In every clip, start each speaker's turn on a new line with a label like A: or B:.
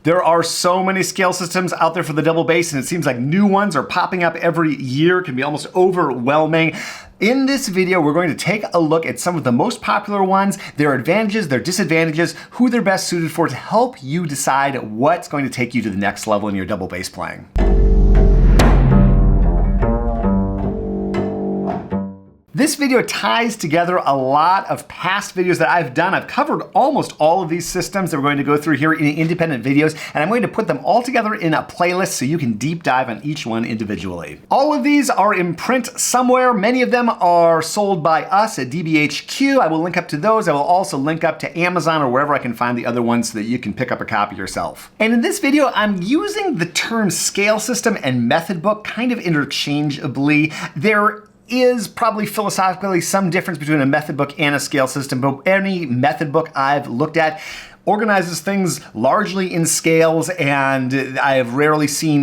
A: There are so many scale systems out there for the double bass, and it seems like new ones are popping up every year. It can be almost overwhelming. In this video, we're going to take a look at some of the most popular ones, their advantages, their disadvantages, who they're best suited for to help you decide what's going to take you to the next level in your double bass playing. This video ties together a lot of past videos that I've done. I've covered almost all of these systems that we're going to go through here in independent videos, and I'm going to put them all together in a playlist so you can deep dive on each one individually. All of these are in print somewhere. Many of them are sold by us at DBHQ. I will link up to those. I will also link up to Amazon or wherever I can find the other ones so that you can pick up a copy yourself. And in this video, I'm using the term scale system and method book kind of interchangeably. There is probably philosophically some difference between a method book and a scale system, but any method book I've looked at organizes things largely in scales, and I have rarely seen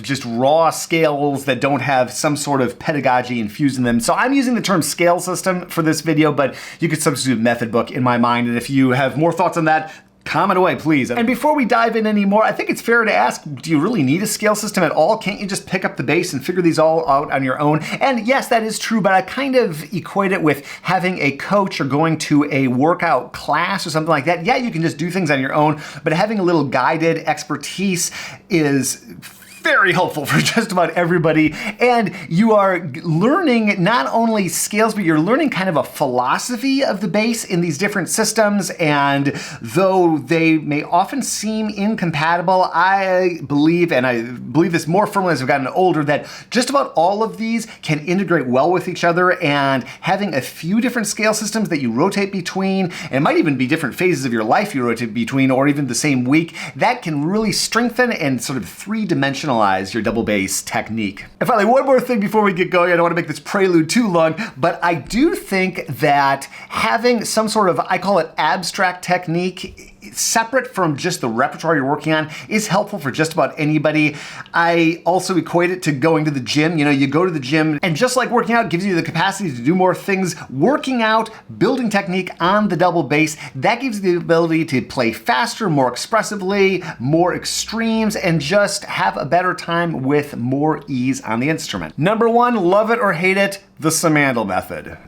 A: just raw scales that don't have some sort of pedagogy infused in them. So I'm using the term scale system for this video, but you could substitute method book in my mind, and if you have more thoughts on that, comment away, please. And before we dive in anymore, I think it's fair to ask, do you really need a scale system at all? Can't you just pick up the bass and figure these all out on your own? And yes, that is true, but I kind of equate it with having a coach or going to a workout class or something like that. Yeah, you can just do things on your own, but having a little guided expertise is very helpful for just about everybody. And you are learning not only scales, but you're learning kind of a philosophy of the bass in these different systems. And though they may often seem incompatible, I believe, and I believe this more firmly as I've gotten older, that just about all of these can integrate well with each other, and having a few different scale systems that you rotate between, and it might even be different phases of your life you rotate between, or even the same week, that can really strengthen and sort of three-dimensional your double bass technique. And finally, one more thing before we get going. I don't want to make this prelude too long, but I do think that having some sort of, I call it abstract technique, separate from just the repertoire you're working on, is helpful for just about anybody. I also equate it to going to the gym. You know, you go to the gym, and just like working out gives you the capacity to do more things, working out, building technique on the double bass, that gives you the ability to play faster, more expressively, more extremes, and just have a better time with more ease on the instrument. Number one, love it or hate it, the Simandl method.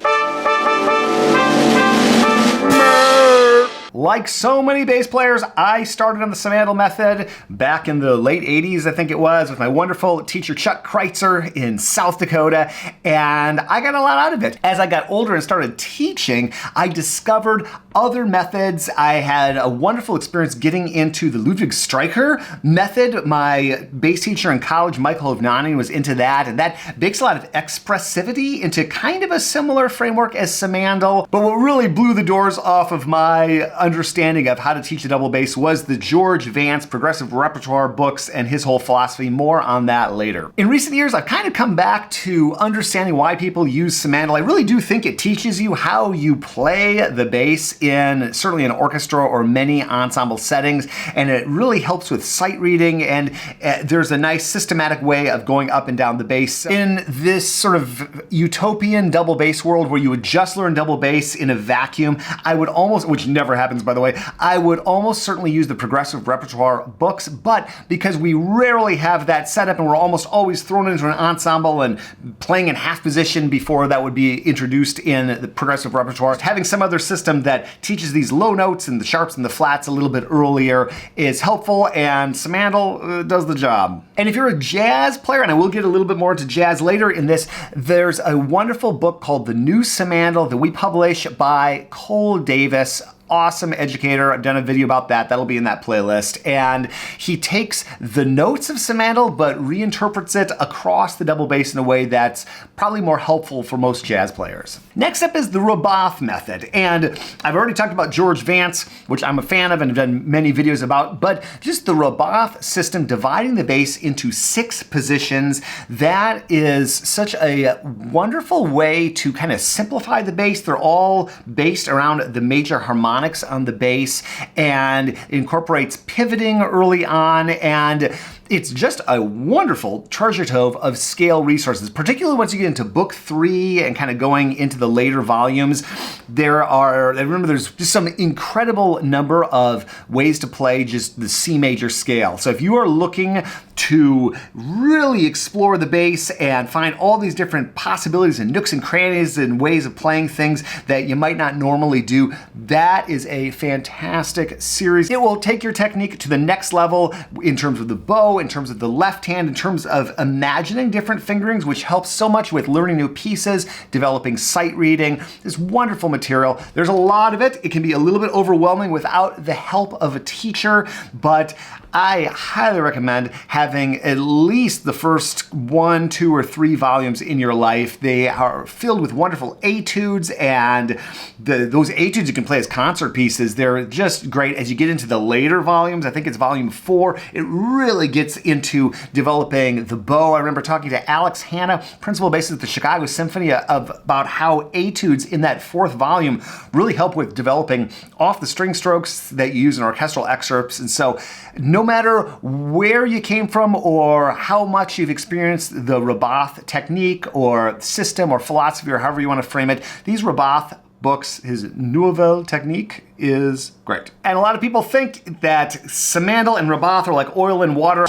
A: Like so many bass players, I started on the Simandl method back in the late 80s, I think it was, with my wonderful teacher Chuck Kreitzer in South Dakota, and I got a lot out of it. As I got older and started teaching, I discovered other methods. I had a wonderful experience getting into the Ludwig Streicher method. My bass teacher in college, Michael Hovnani, was into that, and that bakes a lot of expressivity into kind of a similar framework as Simandl. But what really blew the doors off of my understanding of how to teach the double bass was the George Vance progressive repertoire books and his whole philosophy. More on that later. In recent years, I've kind of come back to understanding why people use Simandl. I really do think it teaches you how you play the bass in certainly an orchestra or many ensemble settings, and it really helps with sight reading, and there's a nice systematic way of going up and down the bass. In this sort of utopian double bass world where you would just learn double bass in a vacuum, I would almost, which never happens by the way, I would almost certainly use the progressive repertoire books, but because we rarely have that setup and we're almost always thrown into an ensemble and playing in half position before that would be introduced in the progressive repertoire, having some other system that teaches these low notes and the sharps and the flats a little bit earlier is helpful, and Simandl does the job. And if you're a jazz player, and I will get a little bit more into jazz later in this, there's a wonderful book called The New Simandl that we publish by Cole Davis. Awesome educator. I've done a video about that. That'll be in that playlist. And he takes the notes of Simandl but reinterprets it across the double bass in a way that's probably more helpful for most jazz players. Next up is the Rabbath method. And I've already talked about George Vance, which I'm a fan of and have done many videos about, but just the Rabbath system, dividing the bass into 6 positions, that is such a wonderful way to kind of simplify the bass. They're all based around the major harmonics on the bass, and incorporates pivoting early on, and It's just a wonderful treasure trove of scale resources, particularly once you get into book 3 and kind of going into the later volumes. There's just some incredible number of ways to play just the C major scale. So if you are looking to really explore the bass and find all these different possibilities and nooks and crannies and ways of playing things that you might not normally do, that is a fantastic series. It will take your technique to the next level in terms of the bow, in terms of the left hand, in terms of imagining different fingerings, which helps so much with learning new pieces, developing sight reading. This wonderful material. There's a lot of it. It can be a little bit overwhelming without the help of a teacher, but I highly recommend having at least the first 1, 2, or 3 volumes in your life. They are filled with wonderful etudes, and those etudes you can play as concert pieces. They're just great. As you get into the later volumes, I think it's volume 4, it really gets into developing the bow. I remember talking to Alex Hanna, principal bassist at the Chicago Symphony, about how etudes in that 4th volume really help with developing off the string strokes that you use in orchestral excerpts. And so no matter where you came from or how much you've experienced the Rabbath technique or system or philosophy or however you want to frame it, these Rabbath books, his Nouvelle Technique, is great. And a lot of people think that Simandl and Rabbath are like oil and water.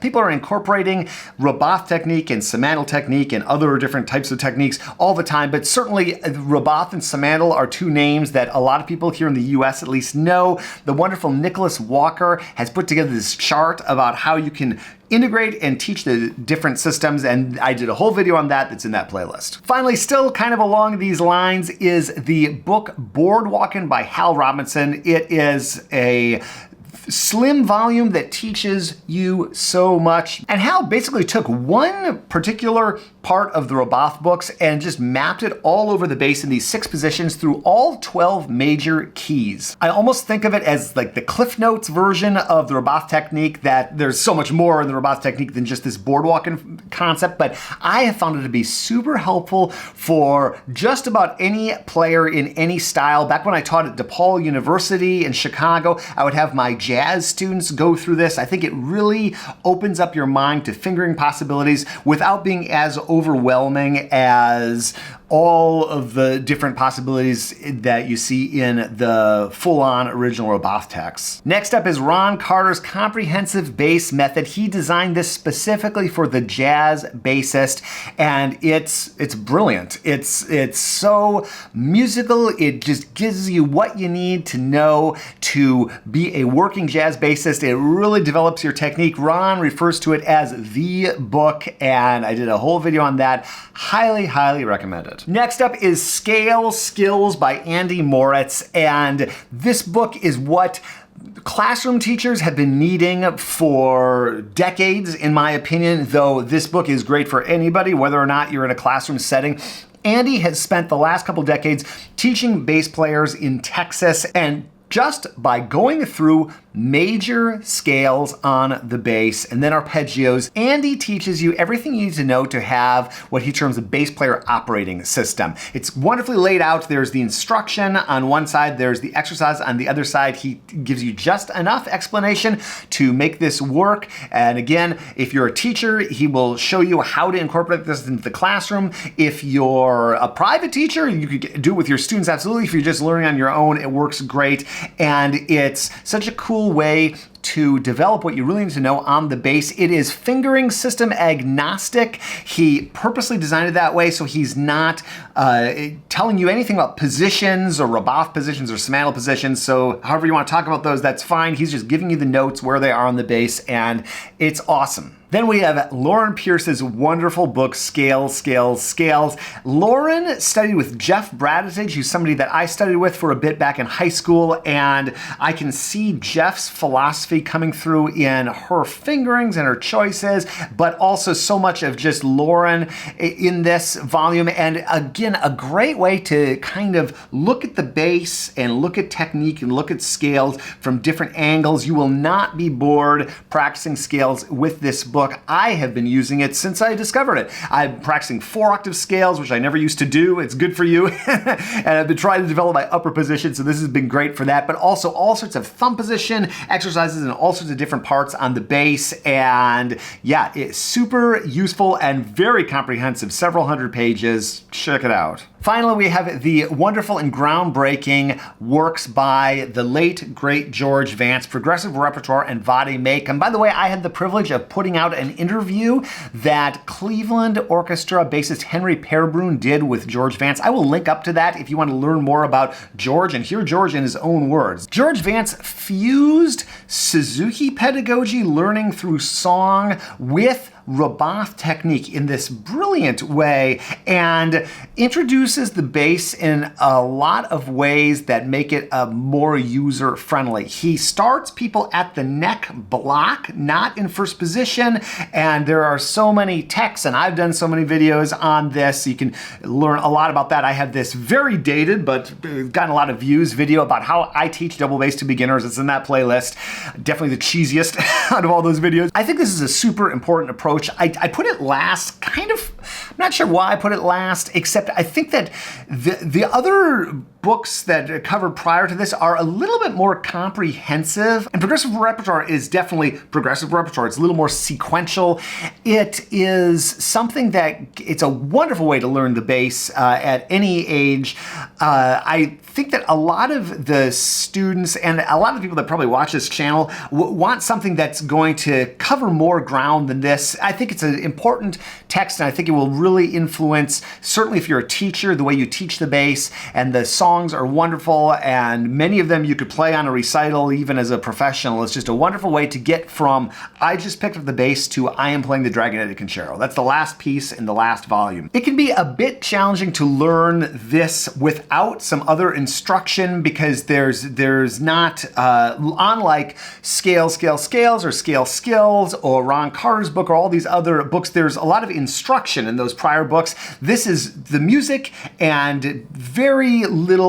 A: People are incorporating Rabbath technique and Simandl technique and other different types of techniques all the time, but certainly Rabbath and Simandl are 2 names that a lot of people here in the US at least know. The wonderful Nicholas Walker has put together this chart about how you can integrate and teach the different systems, and I did a whole video on that that's in that playlist. Finally, still kind of along these lines, is the book Boardwalkin' by Hal Robinson. It is a slim volume that teaches you so much. And Hal basically took one particular part of the Rabbath books and just mapped it all over the bass in these 6 positions through all 12 major keys. I almost think of it as like the Cliff Notes version of the Rabbath technique, that there's so much more in the Rabbath technique than just this boardwalking concept, but I have found it to be super helpful for just about any player in any style. Back when I taught at DePaul University in Chicago, I would have my jazz students go through this. I think it really opens up your mind to fingering possibilities without being as overwhelming as all of the different possibilities that you see in the full-on original Rabbath texts. Next up is Ron Carter's comprehensive bass method. He designed this specifically for the jazz bassist, and it's brilliant. It's so musical. It just gives you what you need to know to be a working jazz bassist. It really develops your technique. Ron refers to it as the book, and I did a whole video on that. Highly, highly recommend it. Next up is Scale Skills by Andy Moritz, and this book is what classroom teachers have been needing for decades, in my opinion, though this book is great for anybody, whether or not you're in a classroom setting. Andy has spent the last couple decades teaching bass players in Texas, and just by going through major scales on the bass and then arpeggios, Andy teaches you everything you need to know to have what he terms a bass player operating system. It's wonderfully laid out. There's the instruction on one side, there's the exercise on the other side. He gives you just enough explanation to make this work. And again, if you're a teacher, he will show you how to incorporate this into the classroom. If you're a private teacher, you could do it with your students, absolutely. If you're just learning on your own, it works great. And it's such a cool way to develop what you really need to know on the bass. It is fingering system agnostic. He purposely designed it that way so he's not telling you anything about positions or Rabbath positions or Simandl positions. So however you want to talk about those, that's fine. He's just giving you the notes where they are on the bass, and it's awesome. Then we have Lauren Pierce's wonderful book, Scales, Scales, Scales. Lauren studied with Jeff Braditich, who's somebody that I studied with for a bit back in high school, and I can see Jeff's philosophy philosophy coming through in her fingerings and her choices, but also so much of just Lauren in this volume. And again, a great way to kind of look at the bass and look at technique and look at scales from different angles. You will not be bored practicing scales with this book. I have been using it since I discovered it. I'm practicing 4-octave scales, which I never used to do. It's good for you. And I've been trying to develop my upper position, so this has been great for that, but also all sorts of thumb position exercises and all sorts of different parts on the bass. And yeah, it's super useful and very comprehensive, several hundred pages. Check it out. Finally, we have the wonderful and groundbreaking works by the late, great George Vance, Progressive Repertoire and Vade Mecum. By the way, I had the privilege of putting out an interview that Cleveland Orchestra bassist Henry Perebrun did with George Vance. I will link up to that if you want to learn more about George and hear George in his own words. George Vance fused Suzuki pedagogy, learning through song, with Rabbath technique in this brilliant way, and introduces the bass in a lot of ways that make it more user-friendly. He starts people at the neck block, not in first position, and there are so many texts, and I've done so many videos on this, so you can learn a lot about that. I have this very dated, but gotten a lot of views video about how I teach double bass to beginners. It's in that playlist. Definitely the cheesiest out of all those videos. I think this is a super important approach. I put it last, kind of, I'm not sure why I put it last, except I think that the other books that covered prior to this are a little bit more comprehensive, and Progressive Repertoire is definitely Progressive Repertoire. It's a little more sequential. It is something that, it's a wonderful way to learn the bass at any age. I think that a lot of the students and a lot of people that probably watch this channel want something that's going to cover more ground than this. I think it's an important text, and I think it will really influence, certainly if you're a teacher, the way you teach the bass. And the songs are wonderful, and many of them you could play on a recital even as a professional. It's just a wonderful way to get from I just picked up the bass to I am playing the Dragonetti Concerto. That's the last piece in the last volume. It can be a bit challenging to learn this without some other instruction, because there's not, unlike Scales or Scale Skills or Ron Carter's book or all these other books, there's a lot of instruction in those prior books. This is the music and very little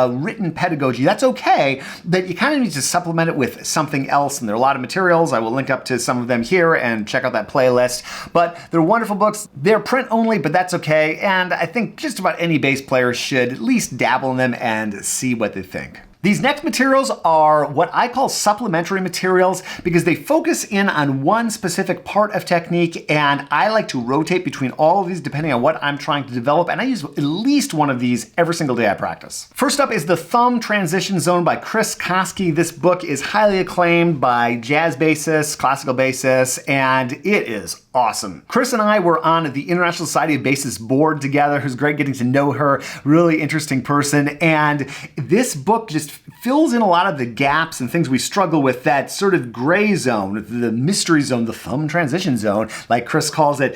A: written pedagogy. That's okay, but you kind of need to supplement it with something else, and there are a lot of materials. I will link up to some of them here and check out that playlist. But they're wonderful books. They're print only, but that's okay, and I think just about any bass player should at least dabble in them and see what they think. These next materials are what I call supplementary materials, because they focus in on one specific part of technique, and I like to rotate between all of these depending on what I'm trying to develop, and I use at least one of these every single day I practice. First up is the Thumb Transition Zone by Chris Kosky. This book is highly acclaimed by jazz bassists, classical bassists, and it is awesome. Chris and I were on the International Society of Bassists board together. It was great getting to know her, really interesting person, and this book just fills in a lot of the gaps and things we struggle with, that sort of gray zone, the mystery zone, the thumb transition zone, like Chris calls it,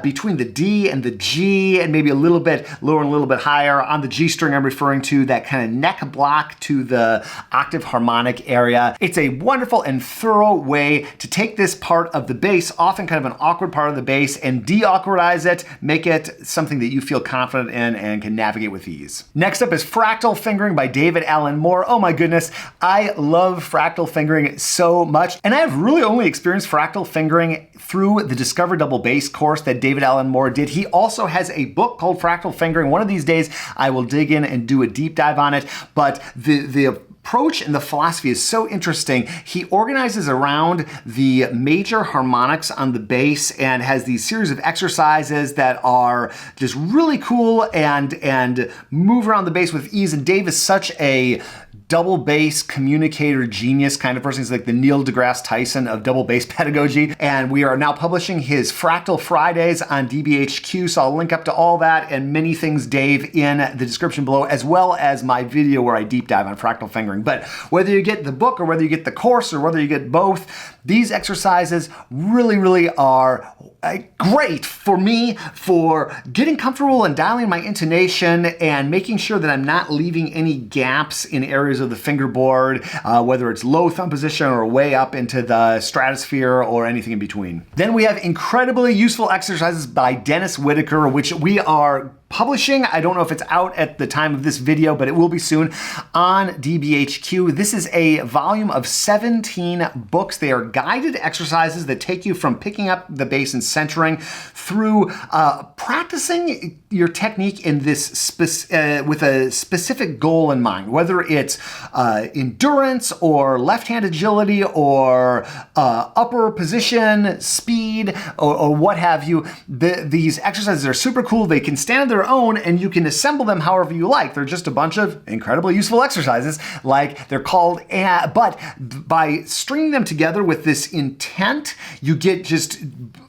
A: between the D and the G, and maybe a little bit lower and a little bit higher. On the G string, I'm referring to that kind of neck block to the octave harmonic area. It's a wonderful and thorough way to take this part of the bass, often kind of an awkward part of the bass, and de-awkwardize it, make it something that you feel confident in and can navigate with ease. Next up is Fractal Fingering by David Allen Moore. Oh my goodness, I love fractal fingering so much, and I have really only experienced fractal fingering through the Discover Double Bass course that David Allen Moore did. He also has a book called Fractal Fingering. One of these days I will dig in and do a deep dive on it, but the approach and the philosophy is so interesting. He organizes around the major harmonics on the bass and has these series of exercises that are just really cool and move around the bass with ease. And Dave is such a double bass communicator genius kind of person. He's like the Neil deGrasse Tyson of double bass pedagogy. And we are now publishing his Fractal Fridays on DBHQ. So I'll link up to all that and many things Dave in the description below, as well as my video where I deep dive on fractal fingering. But whether you get the book or whether you get the course or whether you get both, these exercises really are great for me for getting comfortable and dialing my intonation and making sure that I'm not leaving any gaps in areas of the fingerboard, whether it's low thumb position or way up into the stratosphere or anything in between. Then we have incredibly useful exercises by Dennis Whittaker, which we are publishing. I don't know if it's out at the time of this video, but it will be soon on DBHQ. This is a volume of 17 books. They are guided exercises that take you from picking up the bass and centering through practicing your technique in this with a specific goal in mind, whether it's endurance or left-hand agility or upper position, speed, or what have you. These exercises are super cool. They can stand on their own and you can assemble them however you like. They're just a bunch of incredibly useful exercises like they're called, but by stringing them together with this intent, you get just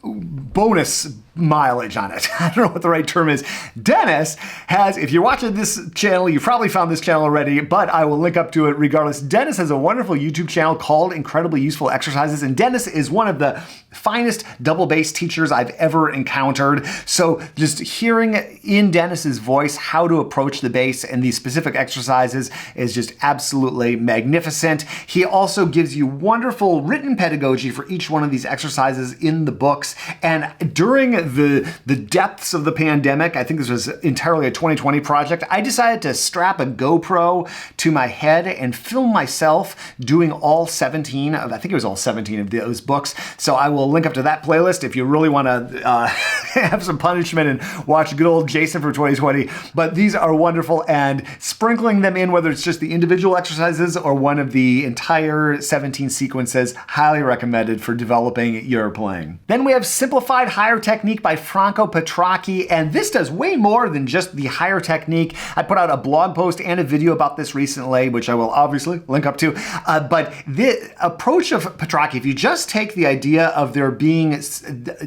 A: bonus mileage on it. I don't know what the right term is. Dennis has, if you're watching this channel, you probably found this channel already, but I will link up to it regardless. Dennis has a wonderful YouTube channel called Incredibly Useful Exercises, and Dennis is one of the finest double bass teachers I've ever encountered. So just hearing in Dennis's voice how to approach the bass and these specific exercises is just absolutely magnificent. He also gives you wonderful written pedagogy for each one of these exercises in the books. And during the depths of the pandemic, I think this was entirely a 2020 project, I decided to strap a GoPro to my head and film myself doing all 17 of, I think it was all 17 of those books. So I will link up to that playlist if you really want to have some punishment and watch good old Jason from 2020. But these are wonderful, and sprinkling them in, whether it's just the individual exercises or one of the entire 17 sequences, highly recommended for developing your playing. Then we have Simplified Higher Technique by Franco Petracchi, and this does way more than just the higher technique. I put out a blog post and a video about this recently, which I will obviously link up to, but the approach of Petracchi, if you just take the idea of there being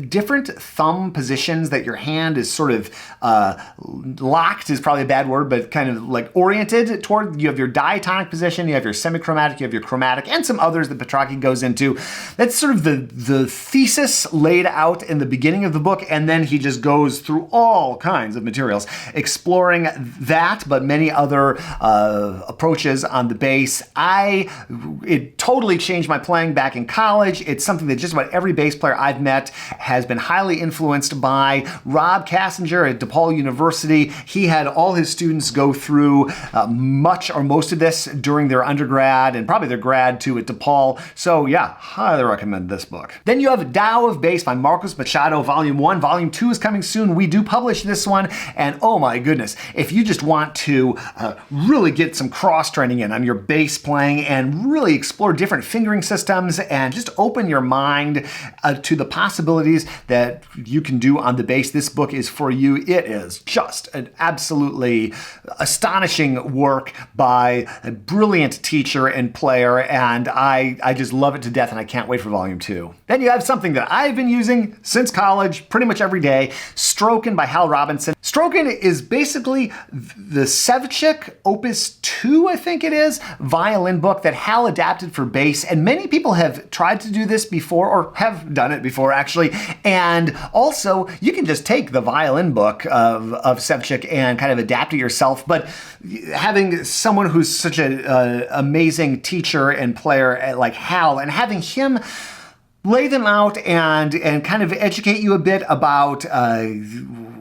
A: different thumb positions that your hand is sort of locked is probably a bad word, but kind of like oriented toward, you have your diatonic position, you have your semi-chromatic, you have your chromatic, and some others that Petracchi goes into. That's sort of the thesis laid out in the beginning of the book, and then he just goes through all kinds of materials exploring that, but many other approaches on the bass. It totally changed my playing back in college. It's something that just about every bass player I've met has been highly influenced by. Rob Kassinger at DePaul University, he had all his students go through much or most of this during their undergrad and probably their grad too at DePaul. So yeah, highly recommend this book. Then you have Tao of Bass by Marcos Machado, Volume 1. Volume 2 is coming soon. We do publish this one, and oh my goodness, if you just want to really get some cross-training in on your bass playing and really explore different fingering systems and just open your mind to the possibilities that you can do on the bass, this book is for you. It is just an absolutely astonishing work by a brilliant teacher and player, and I just love it to death, and I can't wait for Volume 2. Then you have something that I've been using since college, pretty much every day, Strokin by Hal Robinson. Strokin is basically the Sevchik Opus 2, I think it is, violin book that Hal adapted for bass, and many people have tried to do this before, or have done it before actually, and also you can just take the violin book of Sevchik and kind of adapt it yourself, but having someone who's such an amazing teacher and player like Hal, and having him lay them out and kind of educate you a bit about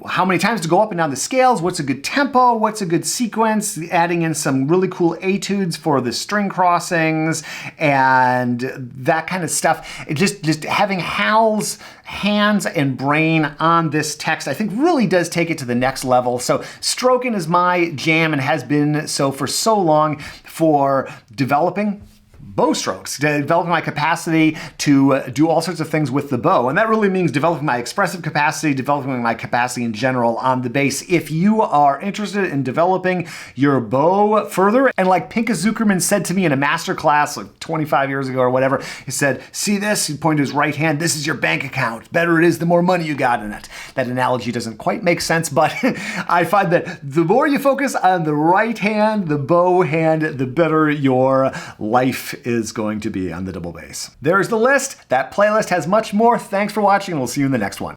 A: how many times to go up and down the scales, what's a good tempo, what's a good sequence, adding in some really cool etudes for the string crossings and that kind of stuff. Just having Hal's hands and brain on this text, I think really does take it to the next level. So Strokin is my jam and has been so for so long for developing bow strokes, developing my capacity to do all sorts of things with the bow. And that really means developing my expressive capacity, developing my capacity in general on the bass. If you are interested in developing your bow further, and like Pinka Zuckerman said to me in a master class like 25 years ago or whatever, he said, see this? He pointed to his right hand, this is your bank account. The better it is, the more money you got in it. That analogy doesn't quite make sense, but I find that the more you focus on the right hand, the bow hand, the better your life is going to be on the double bass. There's the list. That playlist has much more. Thanks for watching, and we'll see you in the next one.